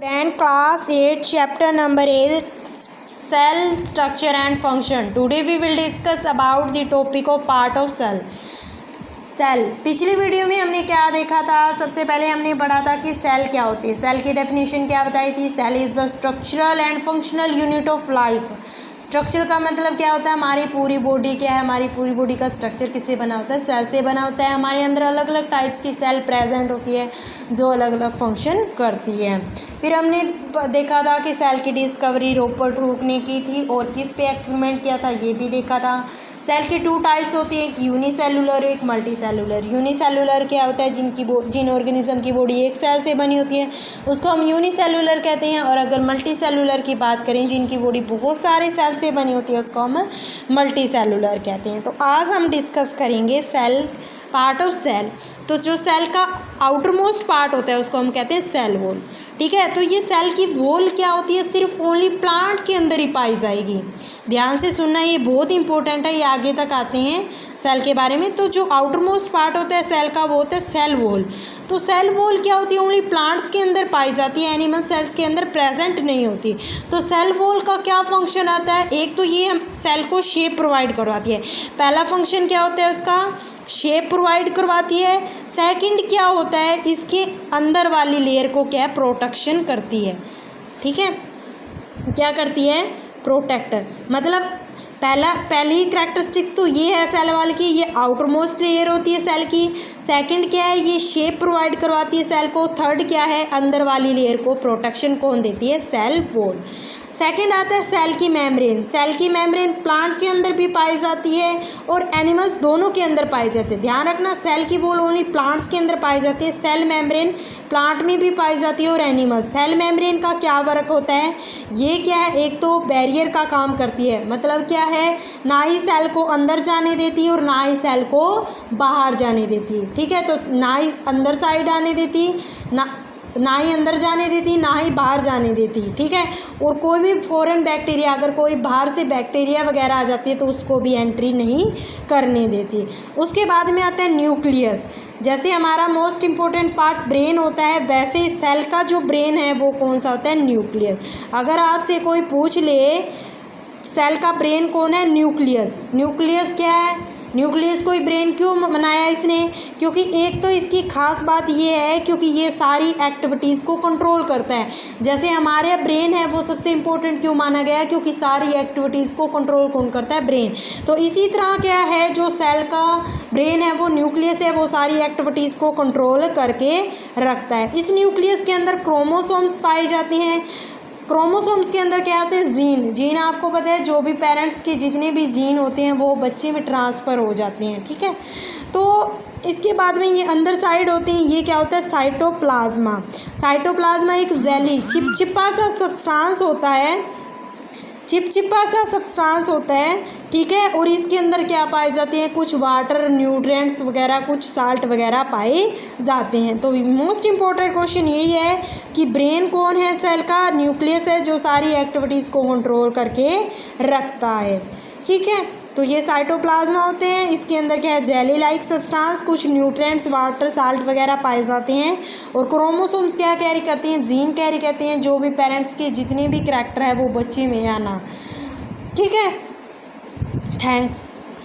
Student class 8 chapter number 8 cell structure and function. Today we will discuss about the topic of part of cell. Cell पिछली video में हमने क्या देखा था। सबसे पहले हमने पढ़ा था कि सेल क्या होती है। सेल की डेफिनेशन क्या बताई थी। Cell is the structural and functional unit of life. Structure का मतलब क्या होता है, हमारी पूरी बॉडी क्या है, हमारी पूरी बॉडी का स्ट्रक्चर किससे बना होता है, सेल से बना होता है। हमारे अंदर अलग अलग टाइप्स की सेल प्रेजेंट होती है जो अलग अलग फंक्शन करती है। फिर हमने देखा था कि सेल की डिस्कवरी रॉबर्ट हुक ने की थी और किस पे एक्सपेरिमेंट किया था ये भी देखा था। सेल की 2 टाइप्स होती हैं, एक यूनिसेलुलर एक मल्टी सेलुलर। यूनिसेलुलर क्या होता है, जिन ऑर्गेनिज्म की बॉडी एक सेल से बनी होती है उसको हम यूनिसेलुलर कहते हैं। और अगर मल्टी सेलुलर की बात करें, जिनकी बॉडी बहुत सारे सेल से बनी होती है उसको हम मल्टी सेलुलर कहते हैं। तो आज हम डिस्कस करेंगे सेल, पार्ट ऑफ सेल। तो जो सेल का आउटर मोस्ट पार्ट होता है उसको हम कहते हैं सेल वॉल। ठीक है, तो ये सेल की वॉल क्या होती है, सिर्फ ओनली प्लांट के अंदर ही पाई जाएगी। ध्यान से सुनना, ये बहुत इंपॉर्टेंट है, ये आगे तक आते हैं सेल के बारे में। तो जो आउटर मोस्ट पार्ट होता है सेल का वो होता है सेल वॉल। तो सेल वॉल क्या होती है, ओनली प्लांट्स के अंदर पाई जाती है, एनिमल सेल्स के अंदर प्रेजेंट नहीं होती। तो सेल वॉल का क्या फंक्शन आता है, एक तो ये हम सेल को शेप प्रोवाइड करवाती है। पहला फंक्शन क्या होता है उसका, शेप प्रोवाइड करवाती है। सेकंड क्या होता है, इसके अंदर वाली लेयर को क्या प्रोटेक्शन करती है। ठीक है, क्या करती है, प्रोटेक्टर। मतलब पहली करैक्टरिस्टिक्स तो ये है सेल वाल की, ये आउटर मोस्ट लेयर होती है सेल की। सेकंड क्या है, ये शेप प्रोवाइड करवाती है सेल को। थर्ड क्या है, अंदर वाली लेयर को प्रोटेक्शन कौन देती है, सेल वॉल। सेकंड आता है सेल की मेम्ब्रेन। सेल की मेम्ब्रेन प्लांट के अंदर भी पाई जाती है और एनिमल्स दोनों के अंदर पाई जाती है। ध्यान रखना, सेल की वॉल ओनली प्लांट्स के अंदर पाई जाती है, सेल मेम्ब्रेन प्लांट में भी पाई जाती है और एनिमल्स। सेल मेम्ब्रेन का क्या वर्क होता है, ये क्या है, एक तो बैरियर का काम करती है। मतलब क्या है, ना ही सेल को अंदर जाने देती है और ना ही सेल को बाहर जाने देती है। ठीक है, तो ना ही अंदर साइड आने देती, ना ही अंदर जाने देती, ना ही बाहर जाने देती। ठीक है, और कोई भी फॉरेन बैक्टीरिया, अगर कोई बाहर से बैक्टीरिया वगैरह आ जाती है तो उसको भी एंट्री नहीं करने देती। उसके बाद में आता है न्यूक्लियस। जैसे हमारा मोस्ट इम्पोर्टेंट पार्ट ब्रेन होता है, वैसे ही सेल का जो ब्रेन है वो कौन सा होता है, न्यूक्लियस। अगर आपसे कोई पूछ ले सेल का ब्रेन कौन है, न्यूक्लियस। न्यूक्लियस क्या है, न्यूक्लियस को ही ब्रेन क्यों बनाया इसने, क्योंकि एक तो इसकी खास बात ये है क्योंकि ये सारी एक्टिविटीज़ को कंट्रोल करता है। जैसे हमारे ब्रेन है वो सबसे इम्पोर्टेंट क्यों माना गया है, क्योंकि सारी एक्टिविटीज़ को कंट्रोल कौन करता है, ब्रेन। तो इसी तरह क्या है, जो सेल का ब्रेन है वो न्यूक्लियस है, वो सारी एक्टिविटीज़ को कंट्रोल करके रखता है। इस न्यूक्लियस के अंदर क्रोमोसोम्स पाए जाते हैं। क्रोमोसोम्स के अंदर क्या होते हैं, जीन। जीन आपको पता है, जो भी पेरेंट्स के जितने भी जीन होते हैं वो बच्चे में ट्रांसफ़र हो जाते हैं। ठीक है, तो इसके बाद में ये अंदर साइड होते हैं, ये क्या होता है, साइटोप्लाज्मा। साइटोप्लाज्मा एक जेली चिपचिपा सा सब्सटेंस होता है, चिपचिपा सा सब्सटेंस होता है। ठीक है, और इसके अंदर क्या पाए जाते हैं, कुछ वाटर, न्यूट्रिएंट्स वगैरह, कुछ साल्ट वगैरह पाए जाते हैं। तो मोस्ट इम्पोर्टेंट क्वेश्चन यही है कि ब्रेन कौन है सेल का, न्यूक्लियस है जो सारी एक्टिविटीज़ को कंट्रोल करके रखता है। ठीक है, तो ये साइटोप्लाज्मा होते हैं, इसके अंदर क्या है, जेली लाइक सब्सटेंस, कुछ न्यूट्रिएंट्स, वाटर, साल्ट वगैरह पाए जाते हैं। और क्रोमोसोम्स क्या कैरी करते हैं, जीन कैरी करते हैं, जो भी पेरेंट्स के जितने भी करैक्टर है वो बच्चे में आना। ठीक है, थैंक्स।